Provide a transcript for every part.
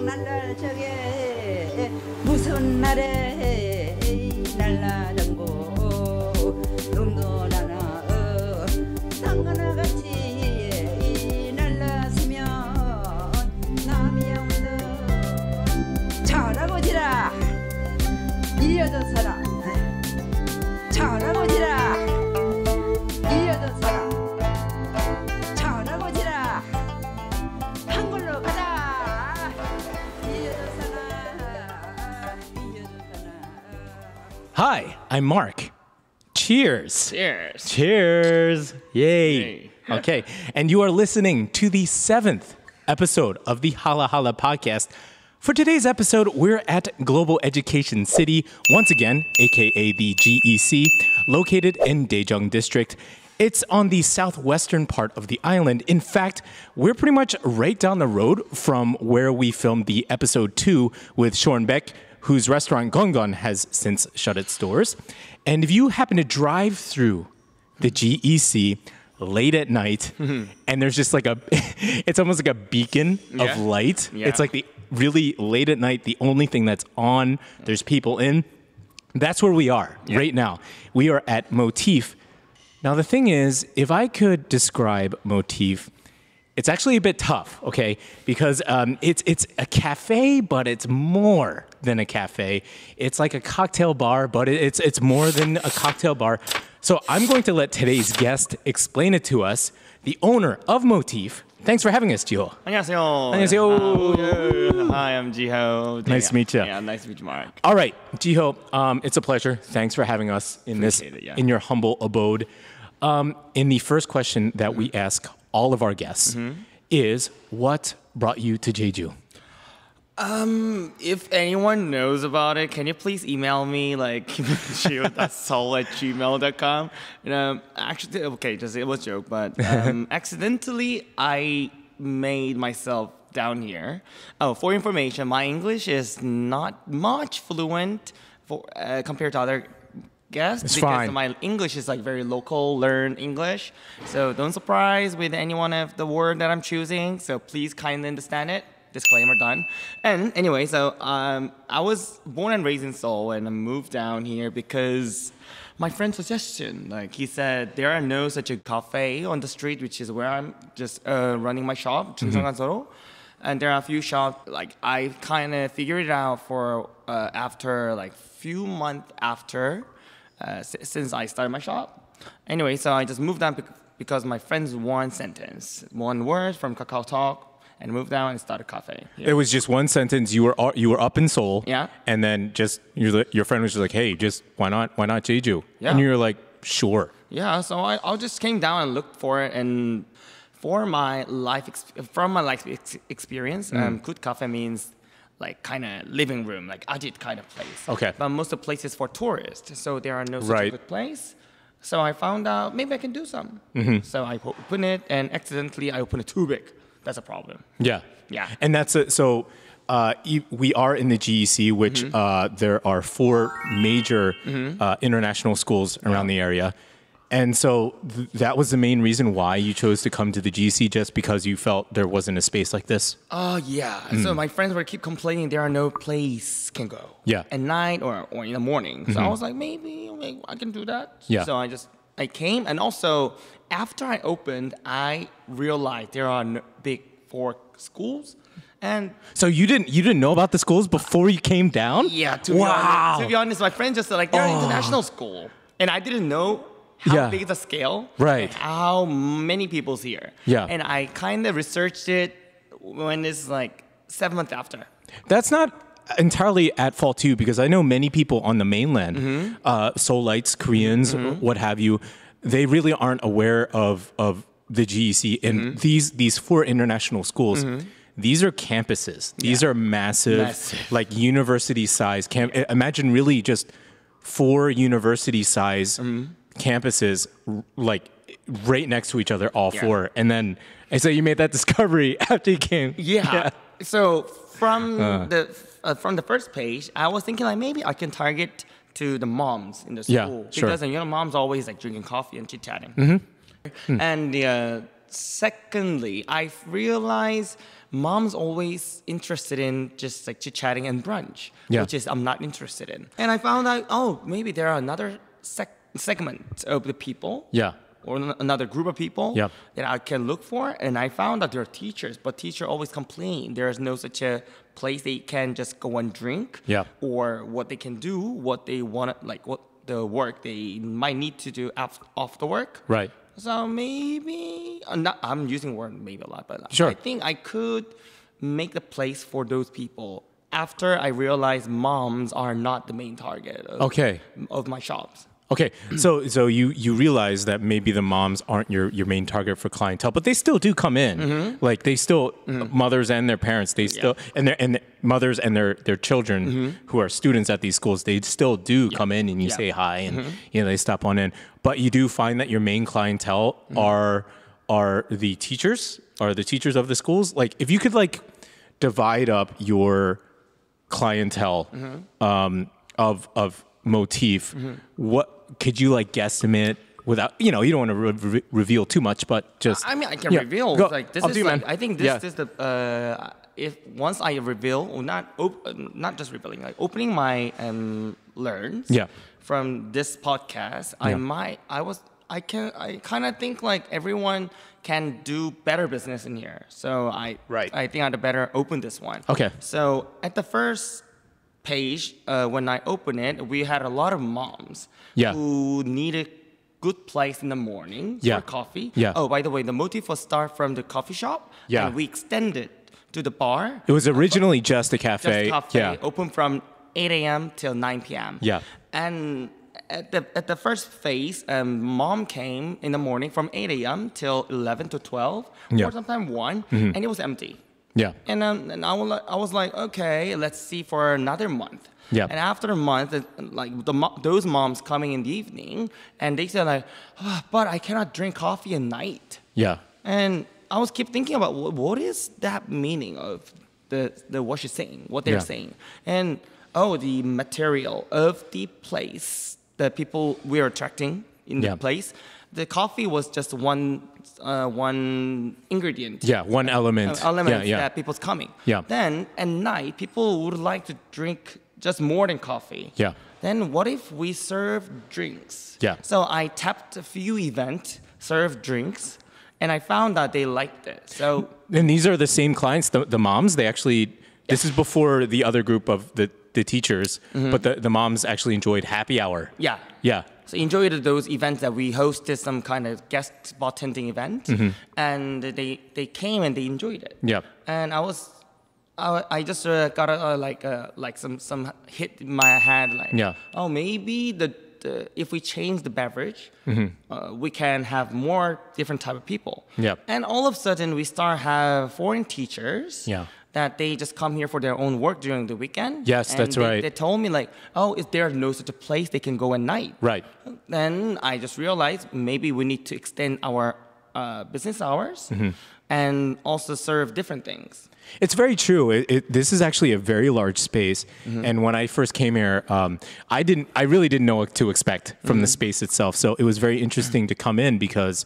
날날 저게 무슨 날에 날라당고 놈도 나나 땅하나같이 날랐으면 남이 없는 저라고지라 일려던 사람 저라고지라 일려던 사람 저라고지라 한글로 가자 일려던 사람 일려던 사람. Hi, I'm Mark. Cheers. Cheers. Cheers. Yay. Yay. Okay, and you are listening to the 7th episode of the Halla Holla podcast. For today's episode, we're at Global Education City, once again, aka the GEC, located in Daejeong District. It's on the southwestern part of the island. In fact, we're pretty much right down the road from where we filmed the episode 2 with Shorne Baek, whose restaurant Gongon has since shut its doors. And if you happen to drive through the GEC late at night, and there's just like it's almost like a beacon of light. Yeah. It's like the really late at night, the only thing that's on, there's people in. That's where we are right now. We are at MOTIF. Now, the thing is, if I could describe MOTIF, it's actually a bit tough, okay? Because it's a cafe, but it's more than a cafe. It's like a cocktail bar, but it's more than a cocktail bar. So I'm going to let today's guest explain it to us, the owner of MOTIF. Thanks for having us, Jiho. 안녕하세요. 안녕하세요. Hi, I'm Jiho. Nice to meet you. Yeah, nice to meet you, Mark. All right, Jiho, it's a pleasure. Thanks for having us in Appreciate it, yeah. in your humble abode. In the first question that we ask all of our guests is, what brought you to Jeju? If anyone knows about it, can you please email me like gio.soul@gmail.com? Actually, okay, just it was a joke, but accidentally I made myself down here. Oh, for information, my English is not much fluent for compared to other guests It's because fine. my English is like very local, learn English. So don't surprise with any one of the word that I'm choosing. So please kindly understand it. Disclaimer done. And anyway, so I was born and raised in Seoul, and I moved down here because my friend's suggestion. Like he said, there are no such a cafe on the street, which is where I'm just running my shop, 중성간서로. And there are a few shops. Like I kind of figured it out for after like few months after since I started my shop. Anyway, so I just moved down because my friend's one sentence, one word from Kakao Talk. And moved down and started a cafe. Yeah. It was just one sentence. You were up in Seoul, Yeah. and then just your friend was just like, "Hey, just why not Jeju?" Yeah. And you're like, "Sure." Yeah, so I just came down and looked for it, and from my life experience, good cafe means like kind of living room, like ajit kind of place. Okay. But most of the places for tourists, so there are no such Right. a good place. So I found out maybe I can do some. So I opened it, and accidentally I opened it too big. That's a problem. Yeah. Yeah. And that's it. So we are in the GEC, which there are 4 major international schools around the area. And so that was the main reason why you chose to come to the GEC, just because you felt there wasn't a space like this? Oh, yeah. So my friends were keep complaining there are no place can go. Yeah. At night or in the morning. So I was like, maybe I can do that. Yeah. So I came, and also after I opened, I realized there are big 4 schools. And So you didn't know about the schools before you came down? yeah, to Wow. be honest, my friends just said like they're international school. And I didn't know how Yeah. big is the scale, Right. and how many people's here. Yeah. And I kind of researched it when it's like 7 months after. That's not entirely at fault too, because I know many people on the mainland, Seoulites, Koreans, what have you, they really aren't aware of the GEC and these 4 international schools. These are campuses. These are massive, like university size. Imagine really just 4 university size campuses, like right next to each other, all 4. And then, and so you made that discovery after you came. Yeah. So from the first page, I was thinking like maybe I can target to the moms in the school. Yeah, sure. Because moms always like drinking coffee and chit-chatting. And secondly, I've realized mom's always interested in just like chit-chatting and brunch, which is I'm not interested in. And I found out, oh, maybe there are another segment of the people. Yeah. Or another group of people Yep. that I can look for. And I found that there are teachers, but teachers always complain. There is no such a place they can just go and drink or what they can do, what they want, like what the work they might need to do after work. Right. So maybe, I'm using the word maybe a lot, but Sure. I think I could make the place for those people after I realized moms are not the main target of my shops. Okay, so you realize that maybe the moms aren't your main target for clientele, but they still do come in. Like they still mothers and their parents, they still and the mothers and their children who are students at these schools, they still do come in and you say hi and they stop on in. But you do find that your main clientele are the teachers, of the schools. Like if you could like divide up your clientele of MOTIF, what could you like guesstimate without you don't want to reveal too much, but just I mean I can reveal Go. like this Up is to you, like, man. I think this is the if once I reveal or not just revealing, like opening my learns from this podcast, I kind of think like everyone can do better business in here, so I think I'd better open this one. Okay, so at the first page, when I opened it, we had a lot of moms who needed good place in the morning for coffee. Oh, by the way, the MOTIF was start from the coffee shop, and we extended to the bar. It was originally just a cafe. Open from 8 a.m. till 9 p.m. And at the first phase, mom came in the morning from 8 a.m. till 11 to 12, or sometimes 1, and it was empty. And I was like, okay, let's see for another month. And after a month, like those moms coming in the evening, and they said like, oh, but I cannot drink coffee at night. And I was keep thinking about what is that meaning of the what she's saying, what they're saying, and the material of the place, the people we are attracting in the place. The coffee was just one ingredient. One element. That people's coming. Then at night, people would like to drink just more than coffee. Then what if we serve drinks? So I tapped a few events, served drinks, and I found that they liked it. So and these are the same clients, the moms. They actually this is before the other group of the teachers, but the moms actually enjoyed happy hour. So enjoyed those events that we hosted, some kind of guest bartending event, and they came and they enjoyed it. And I just got like some hit in my head like oh maybe if we change the beverage, we can have more different type of people. And all of a sudden we start have foreign teachers. That they just come here for their own work during the weekend. That's right. They told me like, oh, is there no such a place they can go at night? Then I just realized maybe we need to extend our business hours and also serve different things. It's very true. This is actually a very large space. And when I first came here, I really didn't know what to expect from the space itself. So it was very interesting to come in because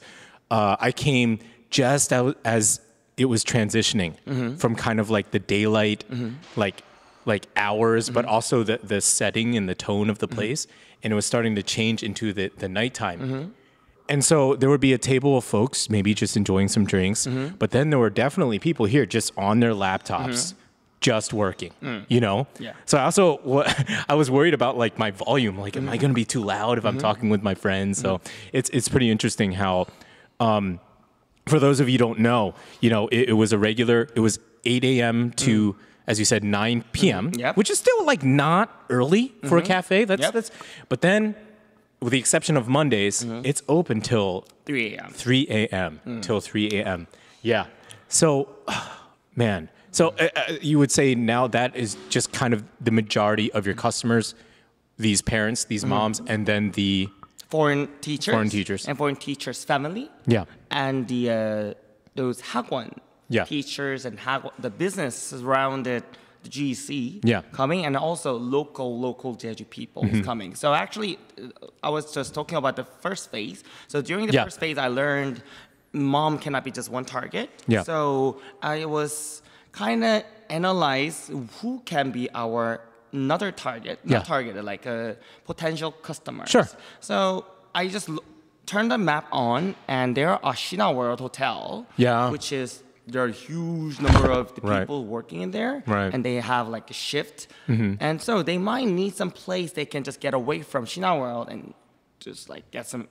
I came just as it was transitioning from kind of like the daylight, like hours, but also the setting and the tone of the place. And it was starting to change into the nighttime. And so there would be a table of folks, maybe just enjoying some drinks. But then there were definitely people here just on their laptops, just working, So I was worried about like my volume. Like, am I going to be too loud if I'm talking with my friends? So it's pretty interesting how, for those of you who don't know, it was it was 8 a.m. to, as you said, 9 p.m., which is still like not early for a cafe. That's, but then with the exception of Mondays, it's open till 3 a.m. 3 a.m. till 3 a.m. So, man. So you would say now that is just kind of the majority of your customers, these parents, these moms, and then the foreign teachers and foreign teachers' family. And those hagwon teachers and the business surrounded the GEC coming, and also local Jeju people who's coming. So actually, I was just talking about the first phase. So during the first phase, I learned mom cannot be just one target. Yeah. So I was kind of analyze who can be our another target, Yeah. not target, like a potential customer. Sure. So I just turned the map on, and there are Shina World Hotel, Yeah. which is there are a huge number of the Right. people working in there, Right. and they have like a shift, and so they might need some place they can just get away from Shina World and just like get some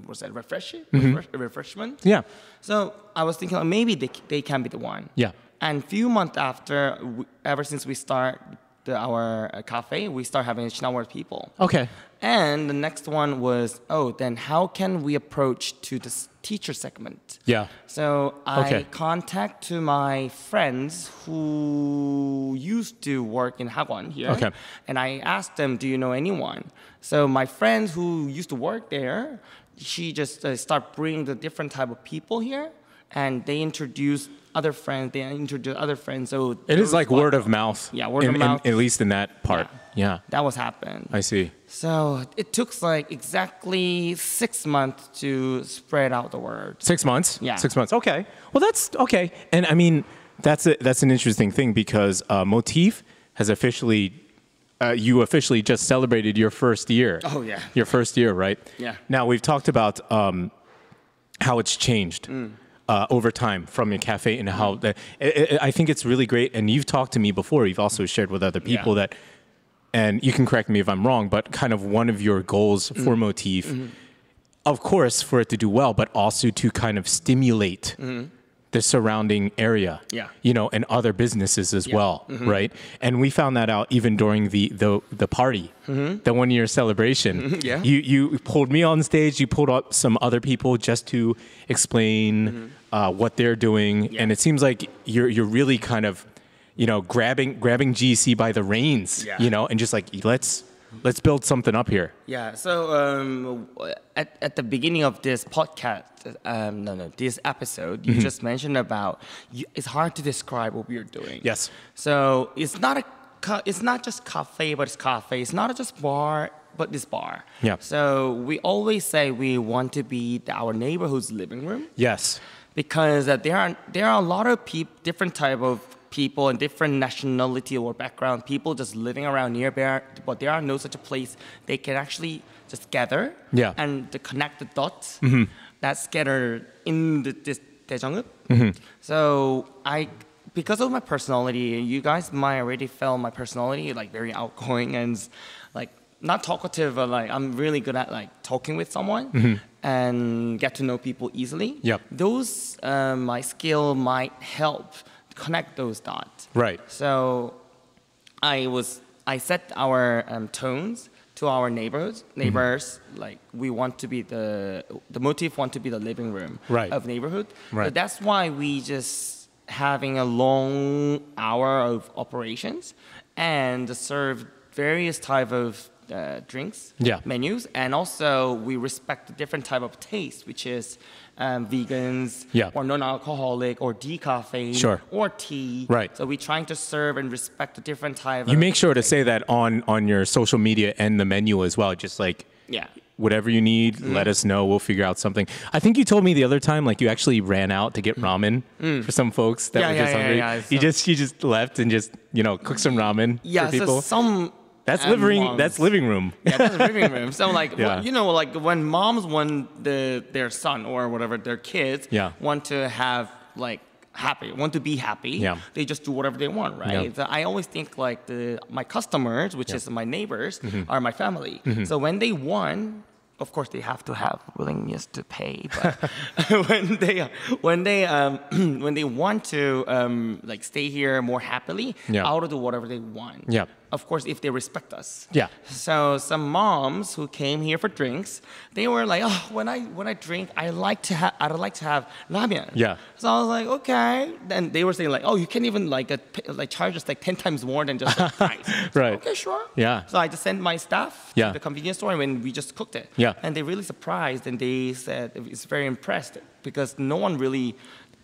what's that refreshment. Yeah. So I was thinking maybe they can be the one. Yeah. And few months after, ever since we start our cafe, we start having Shina World people. Okay. And the next one was, then how can we approach to this teacher segment? Yeah. So I Okay. contact to my friends who used to work in Hagwon here. Okay. And I asked them, do you know anyone? So my friends who used to work there, she just start bringing the different type of people here. And they introduced other friends, So It is like word of mouth. Yeah, word of mouth. At least in that part. Yeah. That was happened. I see. So it took like exactly 6 months to spread out the word. 6 months? Yeah. 6 months. Okay. Well, that's okay. And I mean, that's an interesting thing because MOTIF has you officially just celebrated your first year. Oh, yeah. Your first year, right? Yeah. Now, we've talked about how it's changed. Over time from your cafe and how I think it's really great. And you've talked to me before. You've also shared with other people that, and you can correct me if I'm wrong, but kind of one of your goals for MOTIF, of course, for it to do well, but also to kind of stimulate the surrounding area, and other businesses as well, right? And we found that out even during the party, the 1 year celebration. Yeah. You pulled me on stage, you pulled up some other people just to explain what they're doing, and it seems like you're really kind of, grabbing GEC by the reins, and just like let's build something up here. Yeah. So at the beginning of this podcast, this episode, you just mentioned about it's hard to describe what we're doing. Yes. So it's not just cafe, but it's cafe. It's not just bar, but it's bar. Yeah. So we always say we want to be our neighborhood's living room. Yes. Because there are a lot of different type of people and different nationality or background, people just living around nearby, but there are no such a place they can actually just gather and to connect the dots that's scattered in this Daejeongup. So because of my personality, you guys might already felt my personality, like very outgoing and like not talkative, but like I'm really good at like talking with someone and get to know people easily. Yep. Those my skill might help connect those dots. Right. So I set our tones to our neighbors. Like we want to be the MOTIF want to be the living room of neighborhood. Right. So that's why we just having a long hour of operations and serve various type of drinks, menus, and also we respect the different type of taste, which is vegans or non-alcoholic or decaffeine or tea. Right. So we're trying to serve and respect the different type. You make sure to say that on your social media and the menu as well. Just like whatever you need, let us know. We'll figure out something. I think you told me the other time, like you actually ran out to get ramen for some folks that were just hungry. So you just left and just cooked some ramen for people. So that's living room. Yeah, that's living room. So like like when moms want their son or whatever their kids want to have like want to be happy, they just do whatever they want, right? So I always think like my customers, which is my neighbors, are my family. So when they want, of course, they have to have willingness to pay. But when they want to like stay here more happily, I'll do whatever they want. Of course, if they respect us. So some moms who came here for drinks, they were like, "Oh, when I drink, I'd like to have ramen." So I was like, "Okay." Then they were saying like, "Oh, you can't even like charge us like 10 times more than just the price." Right. Okay, sure. Yeah. So I just sent my staff to the convenience store when we just cooked it. And they really surprised and they said it's very impressed because no one really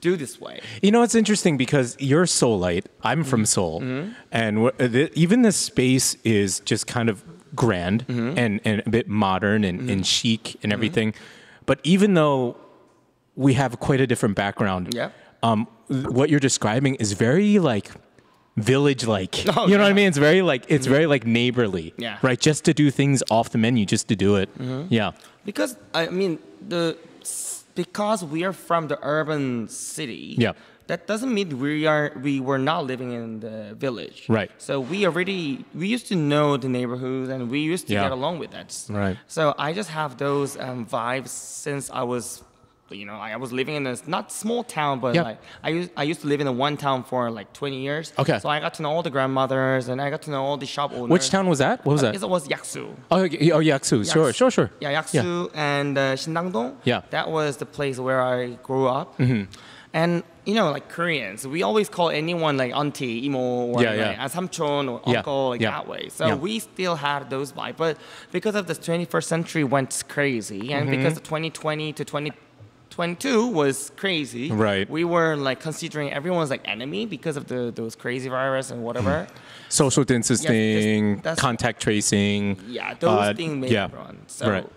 do this way. It's interesting because you're Seoulite. I'm from Seoul. And even the space is just kind of grand and a bit modern and chic and everything. But even though we have quite a different background. Yeah. What you're describing is very like village-like. Oh, you know what I yeah. mean? It's very like very like neighborly. Yeah. Right. Just to do things off the menu, just to do it. Yeah. Because I mean because we are from the urban city. Yeah. That doesn't mean we were not living in the village. Right. So we used to know the neighborhoods and we used to Yeah. get along with that. Right. So I just have those vibes since I was, I was living in a not small town, but Yeah. like I used to live in a one town for like 20 years. Okay. So I got to know all the grandmothers and I got to know all the shop owners. Which town was that? What was that? It was Yaksu. Yaksu. Sure. Yeah, Yaksu and Shindangdong. Yeah. That was the place where I grew up. And like Koreans, we always call anyone like auntie, imo, or Yeah, yeah. like samchon or Yeah, uncle, like yeah. that way. So Yeah. we still had those vibes. But because of the 21st century went crazy, and because the 2020 to 2022 was crazy, Right. we were like considering everyone's like enemy because of those crazy virus and whatever. Social distancing, that's- contact tracing. Yeah, those things made yeah. everyone so Right.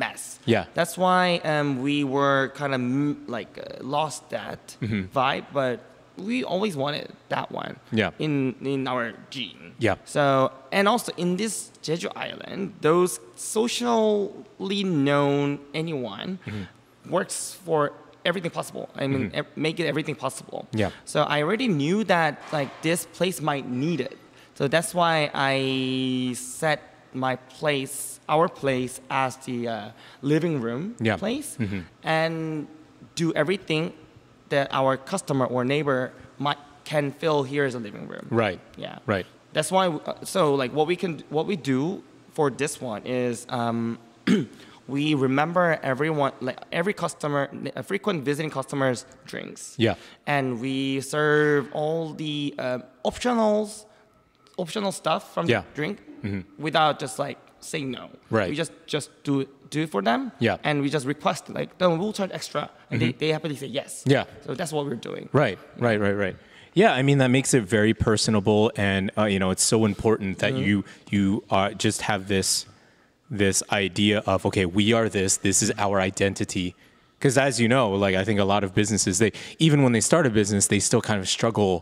mess. Yeah. That's why we were kind of lost that vibe, but we always wanted that one. Yeah. In our gene. Yeah. So and also in this Jeju island, those socially known anyone works for everything possible. I mean, make it everything possible. Yeah. So I already knew that like this place might need it. So that's why I set our place as the living room Yeah. place, and do everything that our customer or neighbor can feel here as a living room. Right. Yeah. Right. That's why. So like what we do for this one is we remember everyone, like every customer, frequent visiting customers' drinks. Yeah. And we serve all the optional stuff from Yeah. the drink without just like saying no. Right. We just do it for them. Yeah. And we just request like, then we'll charge extra, and they happily say yes. Yeah. So that's what we're doing. Right. Yeah, I mean that makes it very personable, and it's so important that you just have this idea of, okay, we are this is our identity. Because as you know, like I think a lot of businesses, even when they start a business, they still kind of struggle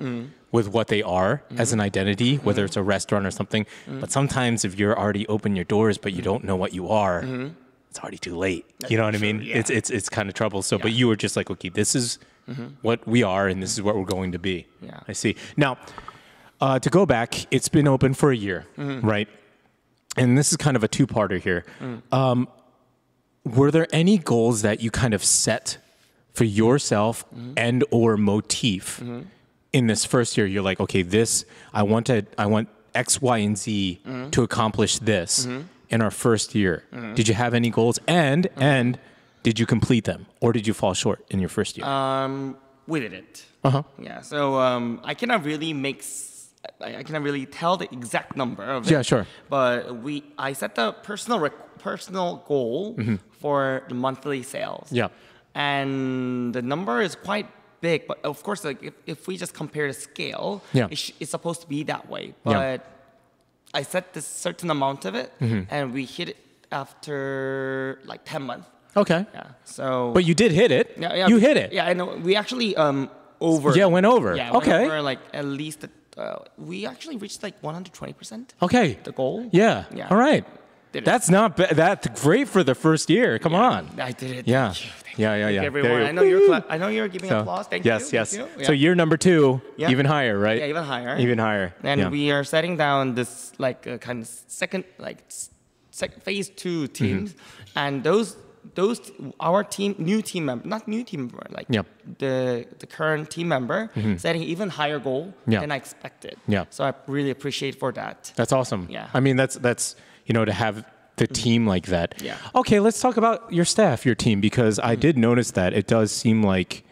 with what they are as an identity, whether it's a restaurant or something. But sometimes if you're already open your doors, but you don't know what you are, it's already too late. You know what I mean? Yeah. It's kind of trouble. So, but you were just like, okay, this is what we are, and this is what we're going to be. Yeah. I see. Now, to go back, it's been open for a year, right? And this is kind of a two-parter here. Were there any goals that you kind of set for yourself and or MOTIF in this first year? You're like, okay, I want X, Y, and Z to accomplish this in our first year. Did you have any goals? And did you complete them, or did you fall short in your first year? We did it. Yeah. So I cannot really tell the exact number of it. Yeah, sure. But I set the personal goal for the monthly sales. Yeah. And the number is quite big, but of course, like if we just compare the scale, Yeah. it's supposed to be that way. Yeah. But I set this certain amount of it, and we hit it after like 10 months. Okay. Yeah. So. But you did hit it. Yeah, you hit it. Yeah, I know. We actually over. Yeah, went over. Yeah, Okay. went over, like at least we actually reached like 120%. Okay. The goal. Yeah. Yeah. All right. Did it. That's not that's great for the first year. Come on. I did it. Yeah. Thank you. Thank Yeah. you, There everyone. you- I know you're giving applause. Thank yes, you. yes. Thank you. So year number 2, Yeah. even higher, right? Yeah, even higher. Even higher. And yeah. we are setting down this like kind of second phase 2 teams, and those our new team member, not new team member, like Yep. the current team member setting even higher goal Yeah. than I expected. Yeah. So I really appreciate for that. That's awesome. Yeah. I mean, that's to have the team like that. Yeah. Okay, let's talk about your staff, your team, because I did notice that it does seem like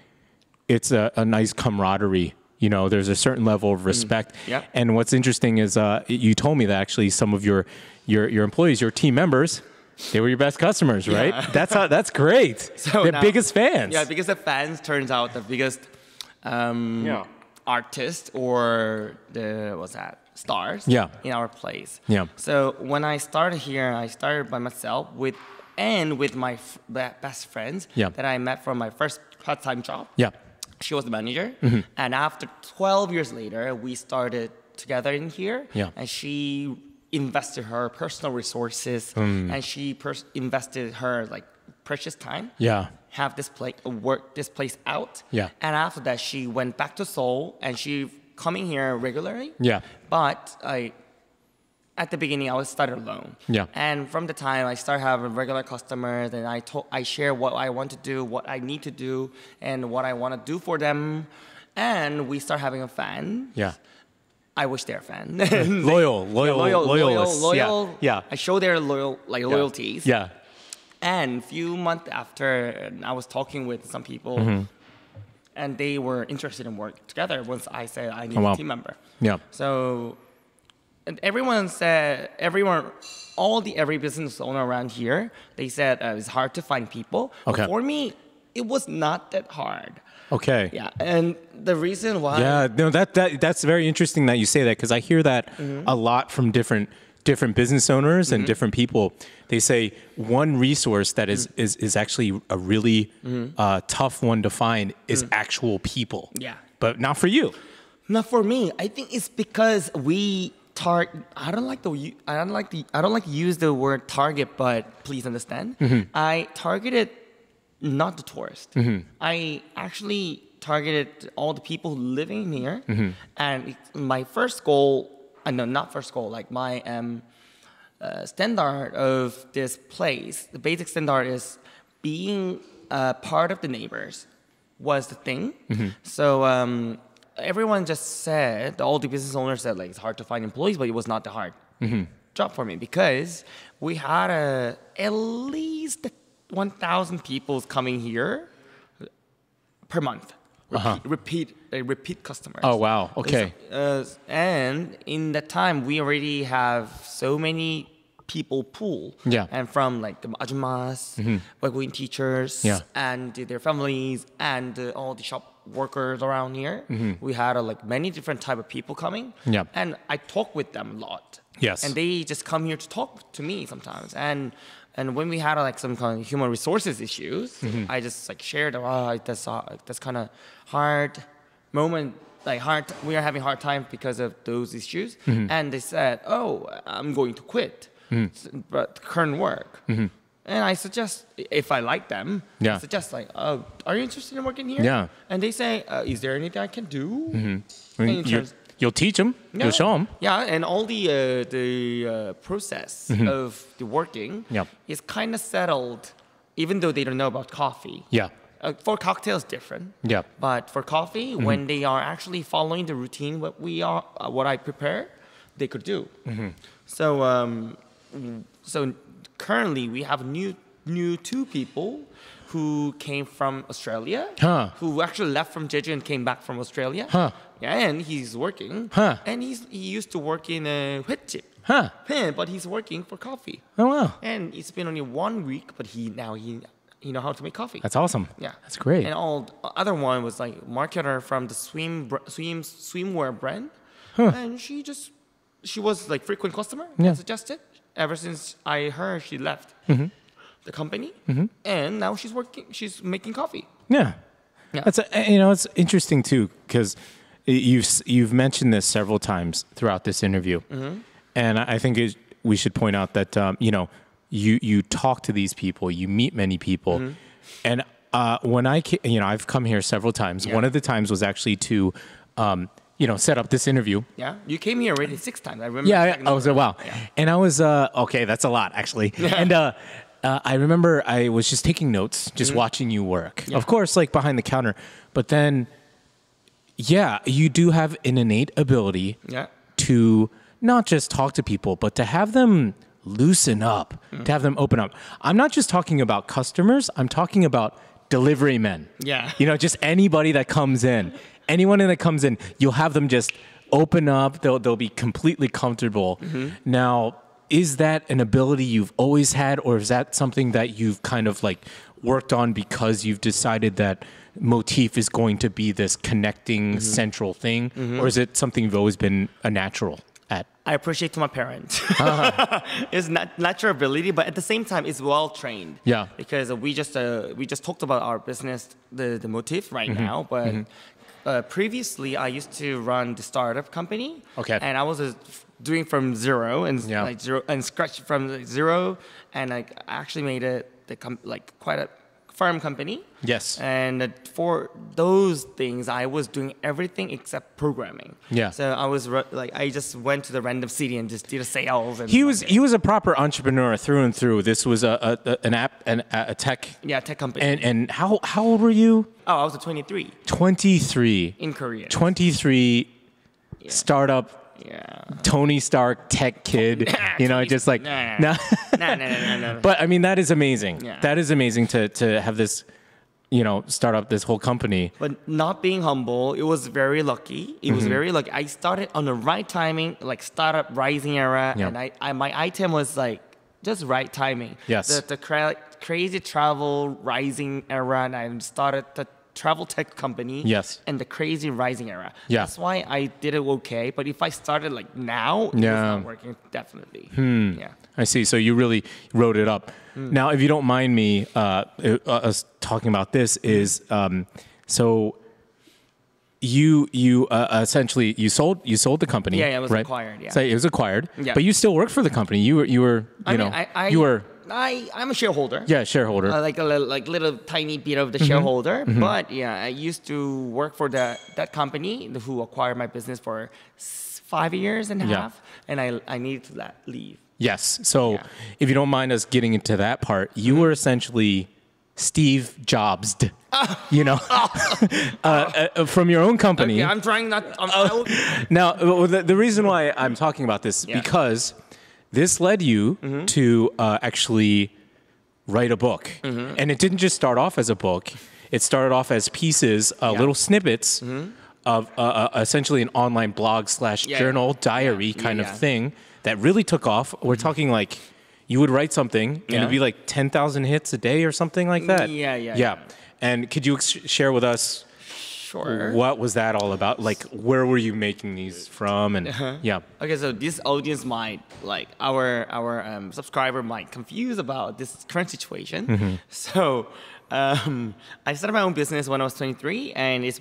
it's a nice camaraderie. There's a certain level of respect. Yep. And what's interesting is you told me that actually some of your employees, your team members, they were your best customers, right? Yeah. That's great. So the now- biggest fans. Yeah, because the fans turns out the biggest artist or stars Yeah. in our place. Yeah. So when I started here, I started by myself with my best friends Yeah. that I met from my first part-time job. Yeah. She was the manager. And after 12 years later, we started together in here. Yeah. And she invested her personal resources and she invested her like precious time. Yeah. Have this place, work this place out. Yeah. And after that, she went back to Seoul and she coming here regularly. Yeah. But at the beginning, I was started alone. Yeah. And from the time I started having regular customers, and I share what I want to do, what I need to do, and what I want to do for them, and we start having a fan. Yeah. I wish they're a fan. Loyalists. Loyal. Yeah. I show their loyalties. Yeah. And a few months after, I was talking with some people, and they were interested in working together once I said I need a team member. Yeah. So, and every business owner around here, they said it's hard to find people. Okay. But for me, it was not that hard. Okay. Yeah, and the reason why. Yeah, no, that's very interesting that you say that, because I hear that a lot from different business owners and different people. They say one resource that is actually a really tough one to find is actual people. Yeah. But not for you. Not for me. I think it's because we I don't like to use the word target, but please understand. I targeted not the tourist. I actually targeted all the people living here. And my first goal, not first goal, like my standard of this place, the basic standard is being part of the neighbors was the thing. So everyone just said, all the business owners said, like, it's hard to find employees, but it was not the hard job for me, because we had at least 1,000 people coming here per month. Repeat customers. Oh, wow. Okay. And in that time, we already have so many people pool. Yeah. And from like the ajumas, Weguin teachers, and their families, and all the shop workers around here. We had like many different type of people coming. Yeah. And I talk with them a lot. Yes. And they just come here to talk to me sometimes. And when we had like some kind of human resources issues, I just like shared, that's kind of hard moment, like we are having hard time because of those issues. And they said, oh, I'm going to quit, but current work. And I suggest, if I like them, I suggest like, oh, are you interested in working here? Yeah. And they say, is there anything I can do? I mean, you'll teach them. You'll show them. Yeah, and all the process of the working is kind of settled, even though they don't know about coffee. Yeah. For cocktails, different. Yeah. But for coffee, when they are actually following the routine, what I prepare, they could do. So currently we have new 2 people who came from Australia, who actually left from Jeju and came back from Australia. Yeah, and he's working. And he used to work in a 횟집. But he's working for coffee. Oh, wow. And it's been only 1 week, but he know how to make coffee. That's awesome. Yeah. That's great. And other one was like marketer from the swimwear brand. And she was like frequent customer. Yeah. Suggested. Ever since I heard she left the company, and now she's making coffee. Yeah. That's it's interesting too, because you've mentioned this several times throughout this interview, and I think we should point out that you talk to these people, you meet many people, and when I've come here several times. One of the times was actually to set up this interview. Yeah, you came here already 6 times. I remember. Yeah, I was wow, and I was okay. That's a lot actually, and I remember I was just taking notes, just watching you work. Of course, like behind the counter, but then, you do have an innate ability to not just talk to people, but to have them loosen up, to have them open up. I'm not just talking about customers. I'm talking about delivery men. Yeah. Just anybody that comes in. Anyone that comes in, you'll have them just open up. They'll be completely comfortable. Now, is that an ability you've always had, or is that something that you've kind of like worked on because you've decided that MOTIF is going to be this connecting central thing, or is it something you've always been a natural? at? I appreciate to my parents. It's not natural ability, but at the same time, it's well trained. Yeah. Because we just talked about our business, the motif right now, but previously I used to run the startup company. Okay. And I was doing from zero and scratch from zero, and I actually made it quite a farm company. Yes. And for those things, I was doing everything except programming. Yeah. So I was I just went to the random city and just did a sales. And He was a proper entrepreneur through and through. This was an app and a tech. Yeah, tech company. And how old were you? Oh, I was 23 23. in Korea. 23. Startup. Yeah. Tony Stark tech kid, just like No. But I mean, that is amazing. Yeah. That is amazing to have this, start up this whole company. But not being humble, it was very lucky. It was very lucky. I started on the right timing, like startup rising era, Yeah. and I my item was like just right timing. Yes. The crazy travel rising era, and I started the travel tech company. Yes. And the crazy rising era. Yeah. That's why I did it okay. But if I started like now, it was not working definitely. Yeah. I see. So you really wrote it up. Now, if you don't mind me us talking about this, is so you essentially you sold the company. Yeah, it was right? acquired. Yeah. So it was acquired. Yeah. But you still work for the company. You were I'm a shareholder. Yeah, shareholder. Like a little tiny bit of the shareholder. But yeah, I used to work for that company who acquired my business for 5 years and a half, and I needed to leave. Yes. So if you don't mind us getting into that part, you were essentially Steve Jobs'd, from your own company. Okay, I'm trying not. Now, the reason why I'm talking about this because this led you to actually write a book, and it didn't just start off as a book. It started off as pieces, little snippets of essentially an online blog / journal diary kind of thing that really took off. We're talking like you would write something and it'd be like 10,000 hits a day or something like that. Yeah. And could you share with us? Sure. What was that all about? Like, where were you making these from? And Okay, so this audience might our subscriber might confuse about this current situation. So I started my own business when I was 23, and it's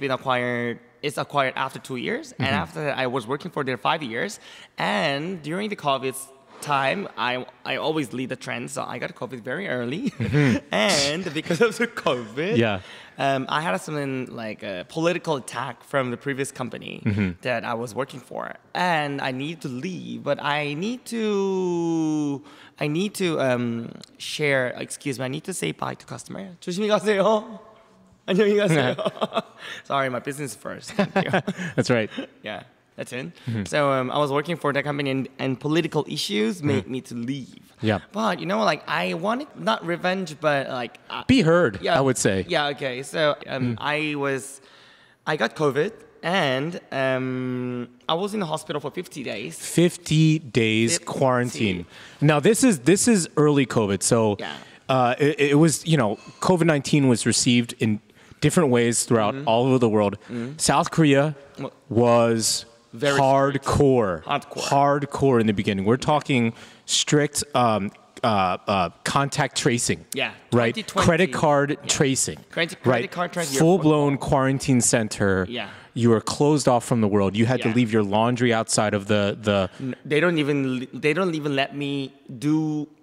acquired after 2 years. And after that, I was working for there 5 years. And during the COVID time, I always lead the trend, so I got COVID very early. And because of the COVID, I had something like a political attack from the previous company that I was working for, and I need to leave, but I need to share. Excuse me, I need to say bye to customer. 조심히 가세요. 안녕히 가세요. Sorry, my business first. Thank you. That's right. Yeah. That's it. So I was working for that company, and political issues made me to leave. Yeah. But I wanted not revenge, but be heard. Yeah, I would say. Yeah. Okay. So I got COVID, and I was in the hospital for 50 days. 50 days quarantine. Now this is early COVID, so it was COVID-19 was received in different ways throughout all over the world. South Korea was very hardcore in the beginning. We're talking strict contact tracing. Yeah. Right. Credit card tracing. Credit card tracing. Full-blown quarantine center. Yeah. You were closed off from the world. You had to leave your laundry outside of the. They don't even let me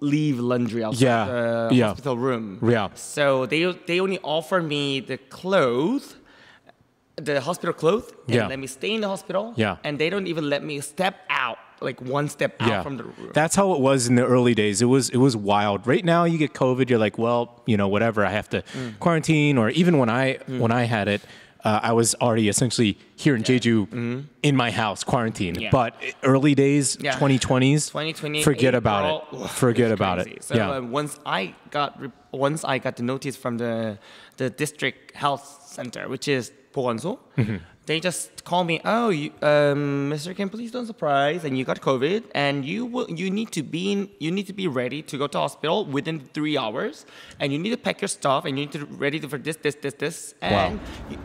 leave laundry outside the hospital room. Yeah. So they only offer me the clothes. The hospital clothes, and let me stay in the hospital. Yeah. And they don't even let me step out, like one step out from the room. That's how it was in the early days. It was wild. Right now, you get COVID, you're like, well, whatever. I have to quarantine. Or even when I had it, I was already essentially here in Jeju in my house, quarantined. Yeah. But early days, 2020s, 2020, forget April, about it. Forget about it. So once I got the notice from the district health center, which is 보건소, they just call me. Oh, Mr. Kim, please don't surprise. And you got COVID, and you need to be ready to go to hospital within 3 hours, and you need to pack your stuff, and you need to ready for this, and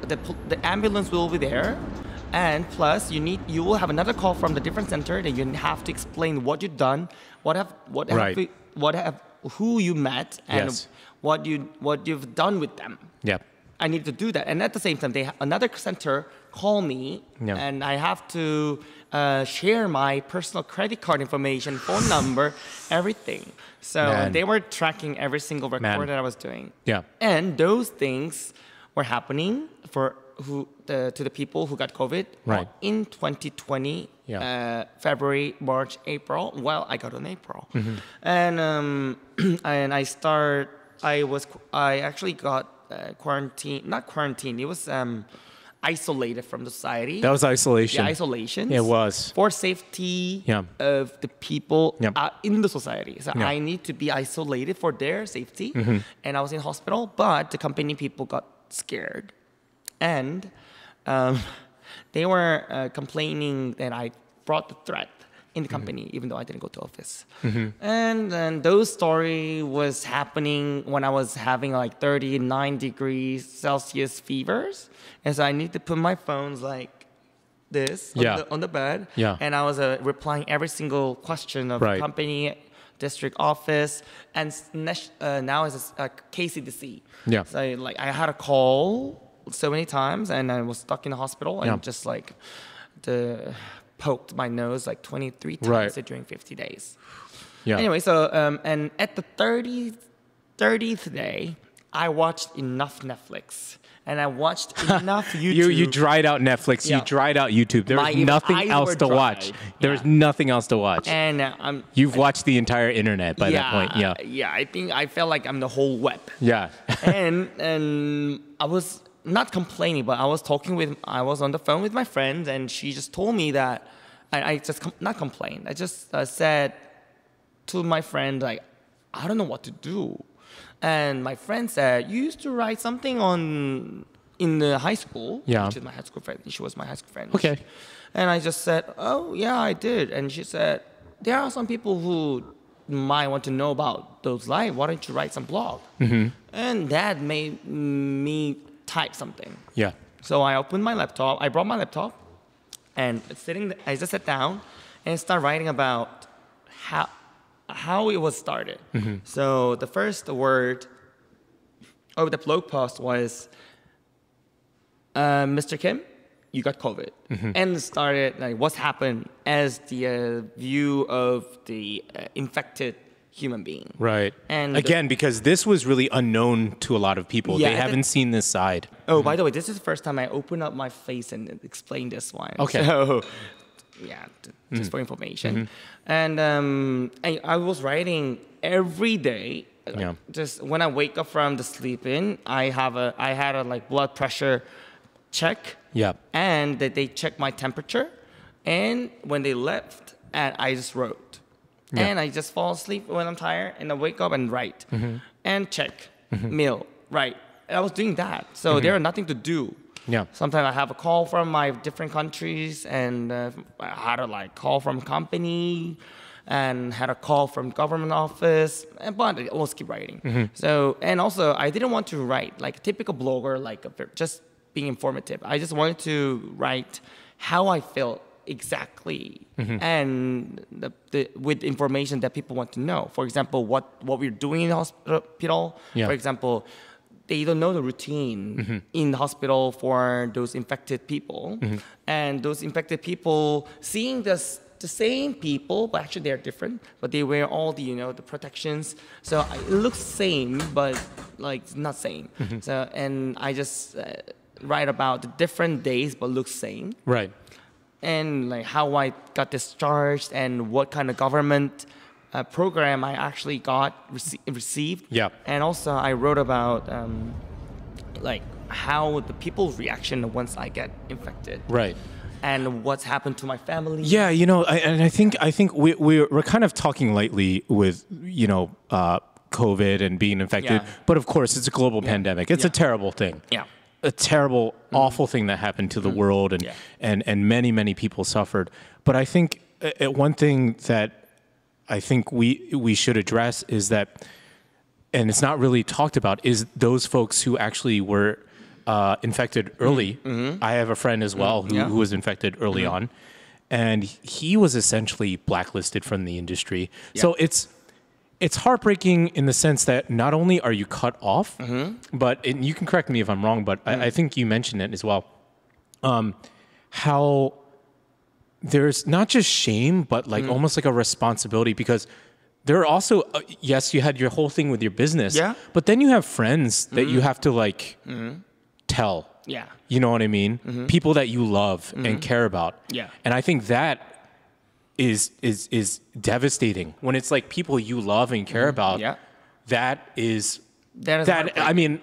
the ambulance will be there. And plus, you will have another call from the different center that you have to explain what you've done, Right. who you met, and Yes. what you've done with them. Yeah. I need to do that. And at the same time, another center call me, Yeah. and I have to share my personal credit card information, phone number, everything. So Man. they were tracking every single record Man. that I was doing. Yeah. And those things were happening to the people who got COVID Right. in 2020, Yeah. February, March, April. Well, I got in April, Mm-hmm. and and I actually got quarantine. Not quarantine. It was isolated from the society. That was isolation. Yeah, isolation. It was. For safety Yeah. of the people Yeah. in the society. So Yeah. I need to be isolated for their safety. And I was in hospital, but the company people got scared. And they were complaining that I brought the threat in the company, even though I didn't go to office. And then those story was happening when I was having like 39 degrees Celsius fevers. And so I need to put my phones like this Yeah. on the bed. Yeah. And I was replying every single question of Right. company, district office, and now it's KCDC. Yeah. So like I had a call so many times, and I was stuck in the hospital, and Yeah. just like poked my nose like 23 times Right. during 50 days. Yeah. Anyway, so and at the 30th day, I watched enough Netflix, and I watched enough YouTube. You dried out Netflix. You Yeah. dried out YouTube. There was My nothing eyes else were to watch. dried. There was Yeah. nothing else to watch. And You've watched the entire internet by that point. Yeah. yeah. I think I felt like I'm the whole web. Yeah. and I was not complaining, but I was on the phone with my friend, and she just told me that I just not complained. I just said to my friend, like, I don't know what to do. And my friend said, you used to write something in the high school, Yeah. which is my high school friend. She was my high school friend. Okay. And I just said, oh yeah, I did. And she said, there are some people who might want to know about those lives. Why don't you write some blog? And that made me type something. Yeah. So I opened my laptop. I brought my laptop, and I just sat down and started writing about how it was started. So the first word of the blog post was, Mr. Kim, you got COVID. And started like what's happened as the view of the infected human being. Right. And again, because this was really unknown to a lot of people. Yeah, They haven't seen this side. Oh, by the way, this is the first time I open up my face and explain this one. Okay. So, yeah, just for information. And I was writing every day. Yeah. Just when I wake up from the sleep-in, I had a like blood pressure check. Yeah. And they checked my temperature. And when they left, and I just wrote. Yeah. And I just fall asleep when I'm tired, and I wake up and write. And check, meal, write. And I was doing that. So there was nothing to do. Yeah. Sometimes I have a call from my different countries, and I had a like call from company, and had a call from government office, but I always keep writing. So, and also I didn't want to write like a typical blogger, like just being informative. I just wanted to write how I felt exactly, and with information that people want to know. For example, what we're doing in the hospital. Yeah. For example, they don't know the routine in the hospital for those infected people, and those infected people seeing the same people, but actually they're different. But they wear all the the protections, so it looks same, but like not same. So and I just write about the different days, but looks same. Right. And like how I got discharged and what kind of government program I actually received. Yeah. And also I wrote about like how the people's reaction once I get infected. Right. And what's happened to my family. Yeah, I think we're kind of talking lightly with COVID and being infected, Yeah. but of course it's a global pandemic. It's a terrible thing. Yeah. A terrible, awful thing that happened to the world, and Yeah. and many people suffered. But I think one thing that I think we should address is that, and it's not really talked about, is those folks who actually were infected early. I have a friend as well who was infected early on, and he was essentially blacklisted from the industry. So it's heartbreaking in the sense that not only are you cut off, but and you can correct me if I'm wrong, but I think you mentioned it as well. How there's not just shame, but like almost like a responsibility, because there are also yes, you had your whole thing with your business, but then you have friends that you have to like tell. Yeah. You know what I mean? People that you love and care about. Yeah. And I think that is devastating when it's like people you love and care about. Yeah. That is I mean,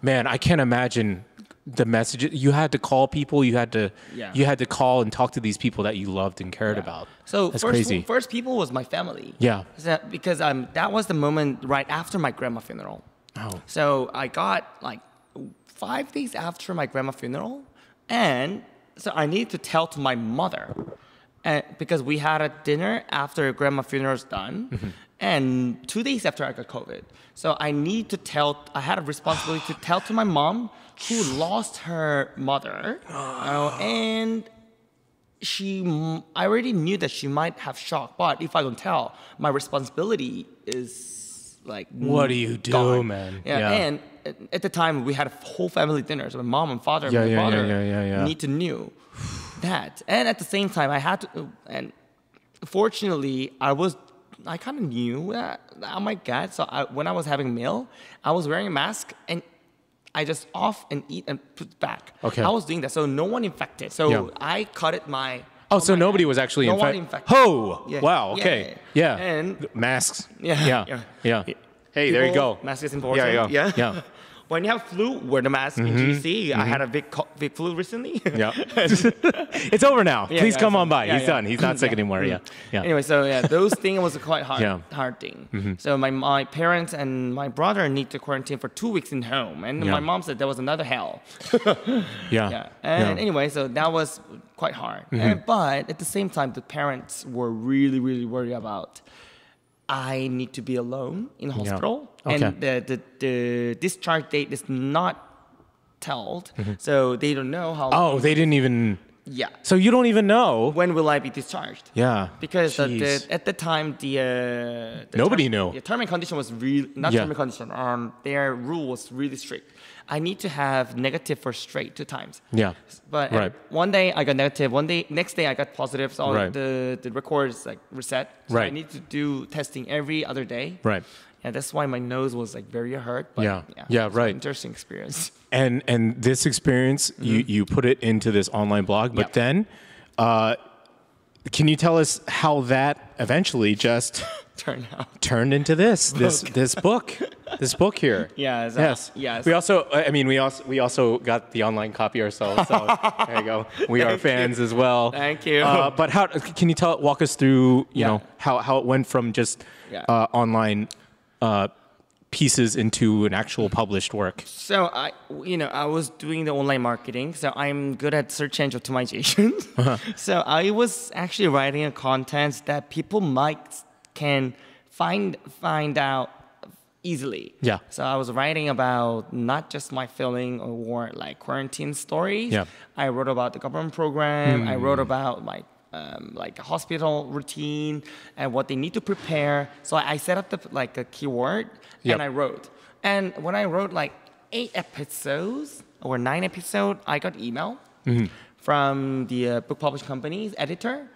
man, I can't imagine the messages you had to call people. You had to call and talk to these people that you loved and cared about. So that's crazy. First people was my family. Yeah. Because that was the moment right after my grandma funeral. Oh. So I got like 5 days after my grandma funeral, and so I needed to tell to my mother, because we had a dinner after grandma funeral's done, and 2 days after I got COVID. So I had a responsibility to tell to my mom, who lost her mother, and I already knew that she might have shock, but if I don't tell, my responsibility is like, what do you do, gone. Man? Yeah. And at the time we had a whole family dinner, so my mom and father and my brother need to knew that, and at the same time I had to, and fortunately I kind of knew that, oh my God. So when I was having a meal, I was wearing a mask, and I just off and eat and put back. Okay. I was doing that, so no one infected. So I cut it my. Oh, so nobody was actually infected. Oh, wow. Okay. Yeah. And masks. Yeah. Hey, there you go. Mask is important. Yeah. When you have flu, wear the mask in GC. I had a big flu recently. Yeah. It's over now. Please come on by. He's done. He's not sick anymore. Yeah. Anyway, so those things was a quite hard thing. So my parents and my brother need to quarantine for 2 weeks in home, and my mom said there was another hell. Anyway, so that was quite hard. But at the same time, the parents were really, really worried about, I need to be alone in hospital, and the discharge date is not told, so they don't know how. Oh, they didn't even. Yeah. So you don't even know when will I be discharged? Yeah. Because at the time nobody knew. The term and condition was really not term and condition. Their rule was really strict. I need to have negative for straight 2 times. Yeah. But one day I got negative. Next day I got positive. So the record is like reset. So I need to do testing every other day. Right. And that's why my nose was like very hurt. But right. Interesting experience. And this experience, you put it into this online blog, but then, can you tell us how that eventually just turned into this book? This book here. Yes. We also got the online copy ourselves. So there you go. We are fans as well. Thank you. But how can you walk us through? You know how it went from just online pieces into an actual published work. So I was doing the online marketing. So I'm good at search engine optimization. So I was actually writing a content that people can find out easily. Yeah. So I was writing about not just my feeling or like quarantine stories. Yeah. I wrote about the government program. I wrote about my like a hospital routine and what they need to prepare. So I set up a keyword and I wrote. And when I wrote like 8 episodes or 9 episodes, I got email from the book publishing company's editor.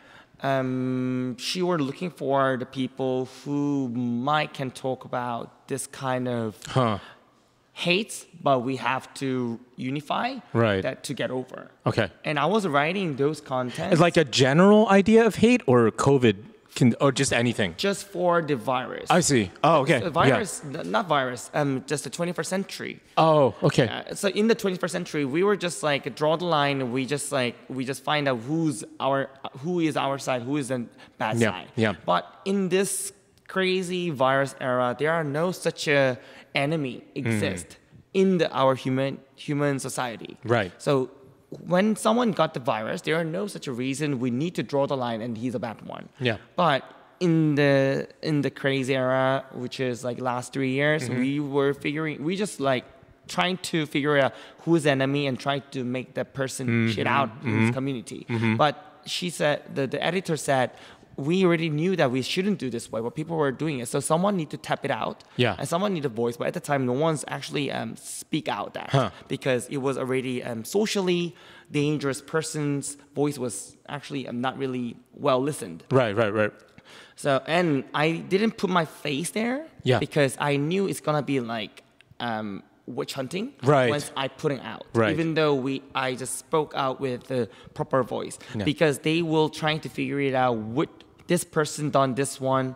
She were looking for the people who can talk about this kind of hate, but we have to unify that to get over. Okay. And I was writing those contents. It's like a general idea of hate or COVID, or just anything? Just for the virus. I see. Oh, okay. The virus, not virus, just the 21st century. Oh, okay. So in the 21st century, we were just like, draw the line. We just find out who is our side, who is the bad side. Yeah. But in this crazy virus era, there are no such a enemy exist in our human society. Right. So when someone got the virus, there are no such a reason we need to draw the line and he's a bad one. Yeah. But in the crazy era, which is like last 3 years, we just like trying to figure out who's the enemy and trying to make that person shit out in his community. But she said, the editor said, we already knew that we shouldn't do this way, but people were doing it. So someone need to tap it out. Yeah. And someone need a voice. But at the time, no one's actually speak out that because it was already socially dangerous person's voice was actually not really well listened. Right. So, and I didn't put my face there because I knew it's going to be like witch hunting once I put it out. Right. Even though I just spoke out with the proper voice because they will trying to figure it out what this person done this one,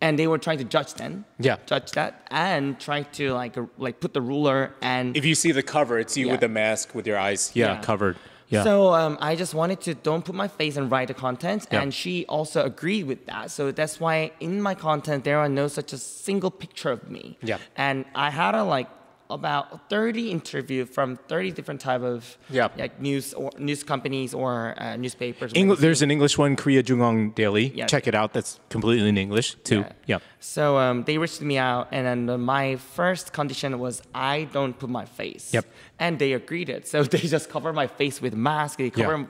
and they were trying to judge that and trying to like put the ruler and If you see the cover, it's you with the mask with your eyes covered. Yeah. So I just wanted to don't put my face and write the content, and she also agreed with that. So that's why in my content there are no such a single picture of me. Yeah. And I had about 30 interview from 30 different type of like news companies or newspapers. There's an English one, Korea Jungang Daily. Yeah. Check it out. That's completely in English too. Yeah. So they reached me out, and then my first condition was I don't put my face. Yep. And they agreed it. So they just cover my face with mask. They cover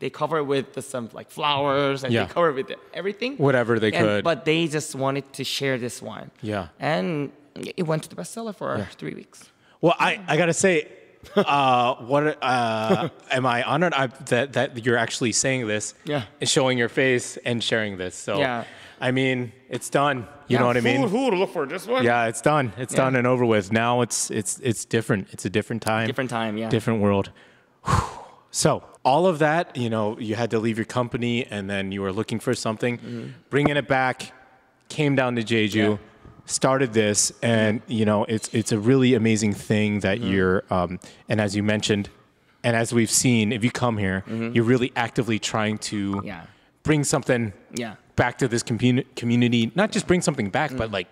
They cover it with some like flowers, and they cover it with everything. Whatever they could. But they just wanted to share this one. Yeah. And it went to the bestseller for 3 weeks. Well, I gotta say, am I honored that you're actually saying this? Yeah. And showing your face and sharing this. So I mean, it's done. You know what I mean? Who to look for this one? Yeah, it's done. It's done and over with. Now it's different. It's a different time. Different time, yeah. Different world. So all of that, you had to leave your company, and then you were looking for something, bringing it back, came down to Jeju, started this, and it's a really amazing thing that you're, and as you mentioned, and as we've seen, if you come here, you're really actively trying to bring something back to this community. Not just bring something back, but like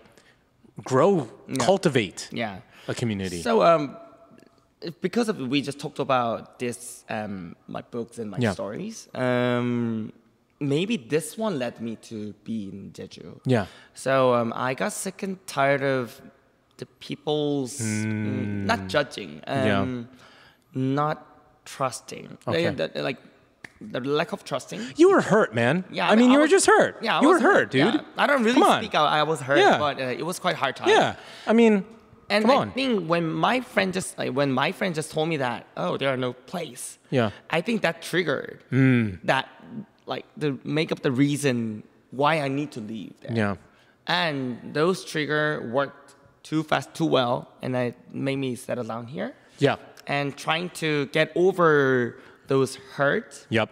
grow, cultivate a community. So because we just talked about this, my books and my stories. Maybe this one led me to be in Jeju. Yeah. So I got sick and tired of the people's not judging, not trusting. Okay. The lack of trusting. You were hurt, man. Yeah. I mean, you were just hurt. Yeah. You were hurt, dude. Yeah. I don't really speak out. I was hurt, but it was quite hard time. Yeah. I mean, and I think when my friend just told me that, oh, there are no place. Yeah. I think that triggered that. Like to make up the reason why I need to leave there. Yeah. And those trigger worked too fast, too well, and it made me settle down here. Yeah. And trying to get over those hurt. Yep.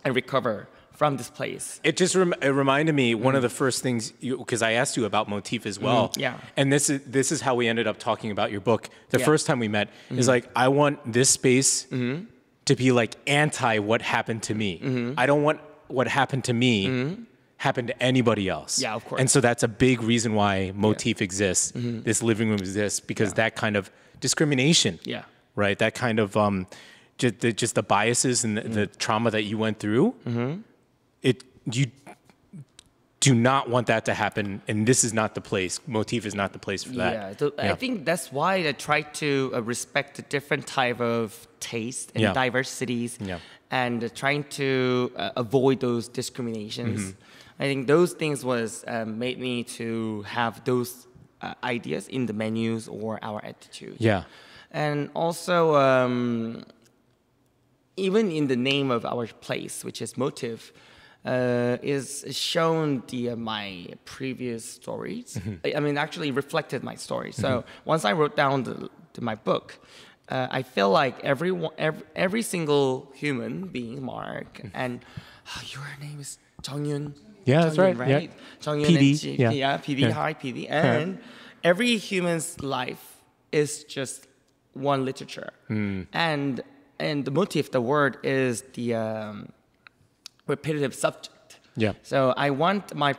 And recover from this place. It just it reminded me one of the first things because I asked you about MOTIF as well. Yeah. And this is how we ended up talking about your book. The first time we met is like I want this space to be like anti what happened to me. I don't want what happened to me happened to anybody else. Yeah, of course. And so that's a big reason why MOTIF exists. This living room exists because that kind of discrimination. Yeah. Right. That kind of just the biases and the trauma that you went through. You do not want that to happen, and this is not the place. MOTIF is not the place for that. Yeah, so I think that's why I try to respect the different type of taste and diversities, and trying to avoid those discriminations. I think those things was made me to have those ideas in the menus or our attitude. Yeah, and also even in the name of our place, which is MOTIF. Is shown my previous stories. I mean, actually reflected my story. So once I wrote down my book, I feel like every single human being, Mark, and your name is Jeongyun. Yeah, that's right. Yeah. Jeongyun PD. PD. Hi, PD. And every human's life is just one literature. And the MOTIF, the word, is the repetitive subject. Yeah. So I want our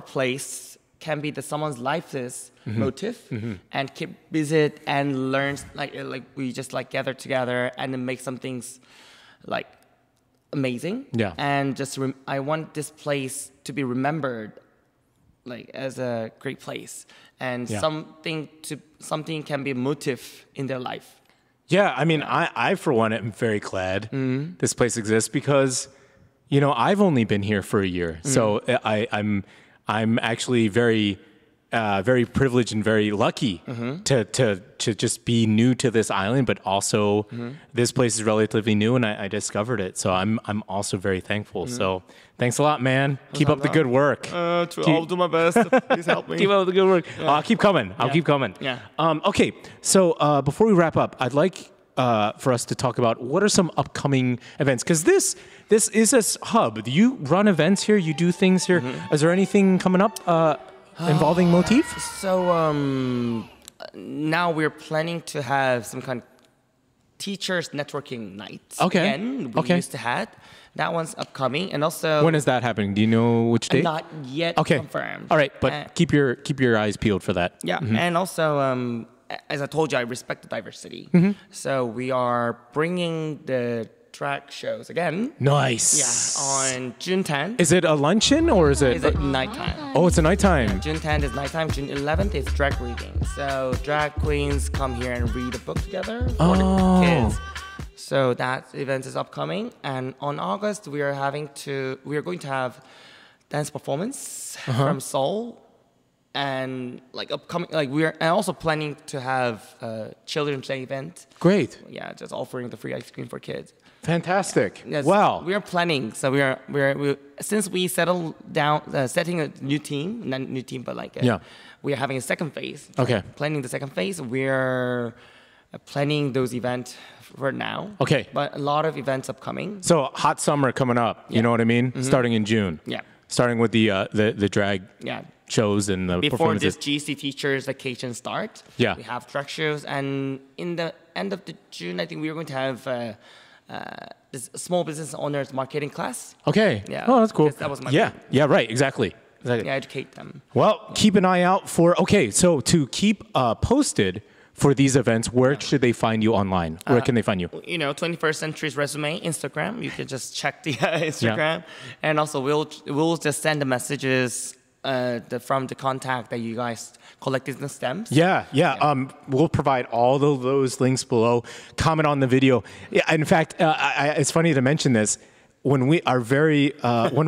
place can be that someone's life is MOTIF and keep visit and learn like we just like gather together and then make some things like amazing. Yeah. And just I want this place to be remembered like as a great place, and Yeah. something can be motif in their life. Yeah, I mean, I for one am very glad this place exists because, you know, I've only been here for a year, so I'm actually very privileged and very lucky to just be new to this island, but also this place is relatively new, and I discovered it, so I'm also very thankful. So thanks a lot, man. Keep up the good work. I'll do my best. Please help me. Keep up the good work. I'll keep coming. I'll keep coming. Yeah. Okay, so before we wrap up, I'd like for us to talk about what are some upcoming events, because this is a hub. You run events here. You do things here. Is there anything coming up involving MOTIF? So now we're planning to have some kind of teachers networking night. Okay. Again, we used to have. That one's upcoming, and also When is that happening? Do you know which date? not yet Okay. confirmed. All right, but keep your eyes peeled for that. Yeah, and also as I told you, I respect the diversity. So we are bringing the drag shows again. Nice. Yeah, on June 10th. Is it a luncheon or is it? Is it nighttime? Oh, it's a nighttime. June 10th is nighttime. June 11th is drag reading. So drag queens come here and read a book together for the kids. So that event is upcoming, and on August we are going to have dance performance from Seoul, and we are also planning to have a children's day event. Great. Yeah, just offering the free ice cream for kids. Fantastic. Yes, Wow. we are planning. So we since we settled down, setting a new team, not new team, but we are having a second phase. Okay. Planning the second phase. We're planning those events for now. Okay. But a lot of events upcoming. So hot summer coming up. You know what I mean? Starting in June. Yeah. Starting with the drag shows and the Before this performances. GC teachers vacation start, Yeah. we have drag shows, and in the end of the June, I think we are going to have this small business owners marketing class. Okay. Yeah. Oh, that's cool. Because that was my Yeah. Right. Exactly. Yeah, educate them. Well, keep an eye out for. Okay. So to keep posted for these events, where should they find you online? Where can they find you? 21st Century's resume, Instagram. You can just check the Instagram, and also we'll just send the messages from the contact that you guys collected the stamps. Yeah. We'll provide all those links below. Comment on the video. Yeah. In fact, it's funny to mention this. When one of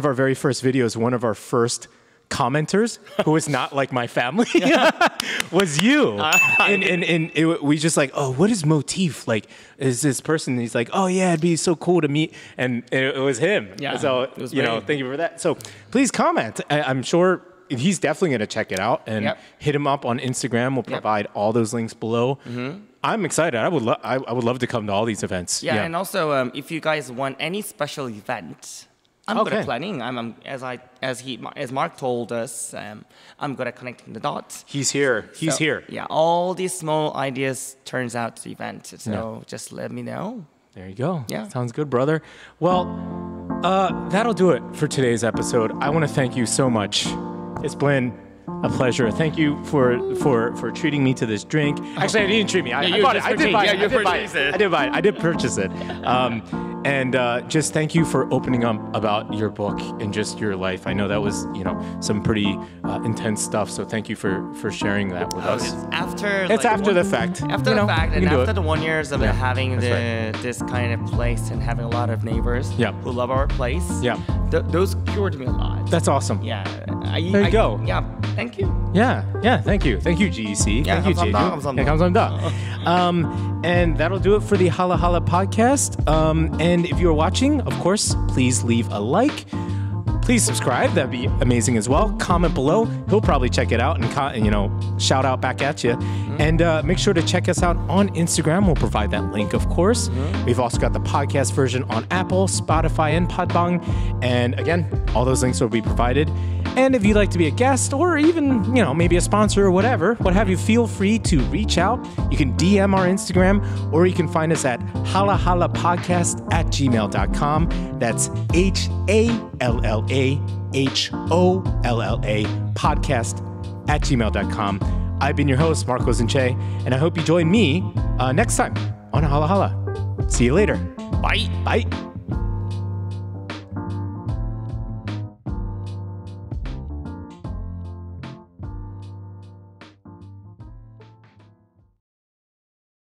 our very first videos, one of our first commenters, who was not like my family, was you. We just like, oh, what is MOTIF? Like, is this person? And he's like, oh yeah, it'd be so cool to meet. And it was him. Yeah. So, thank you for that. So please comment. I'm sure he's definitely going to check it out, and hit him up on Instagram. We'll provide all those links below. I'm excited. I would love to come to all these events. Yeah. And also, if you guys want any special event, I'm good at planning. As Mark told us, I'm good at connecting the dots. He's here. He's here. Yeah, all these small ideas turns out to event. So just let me know. There you go. Yeah. Sounds good, brother. Well, that'll do it for today's episode. I want to thank you so much. It's been a pleasure. Thank you for treating me to this drink. Actually, I didn't treat me. I bought it. I did buy it. I did purchase it. And just thank you for opening up about your book and just your life. I know that was, some pretty intense stuff. So thank you for sharing that with us. It's after the fact. After the fact, and after the 1 year of having this kind of place and having a lot of neighbors who love our place. Yeah. Those cured me a lot. That's awesome. Yeah. There you go. Yeah. Thank you. Yeah. Thank you. Thank you, GEC. Thank you, Jeju. 감사합니다. And that'll do it for the Halla Holla podcast. And if you're watching, of course, please leave a like. Please subscribe. That'd be amazing as well. Comment below. He'll probably check it out and shout out back at you. And make sure to check us out on Instagram. We'll provide that link, of course. We've also got the podcast version on Apple, Spotify, and Podbang. And again, all those links will be provided. And if you'd like to be a guest or even, maybe a sponsor or what have you, feel free to reach out. You can DM our Instagram, or you can find us at hallahollapodcast@gmail.com. That's HALLAHOLLA podcast@gmail.com. I've been your host, Marcos and Che, and I hope you join me next time on Halla Holla. See you later. Bye. Bye.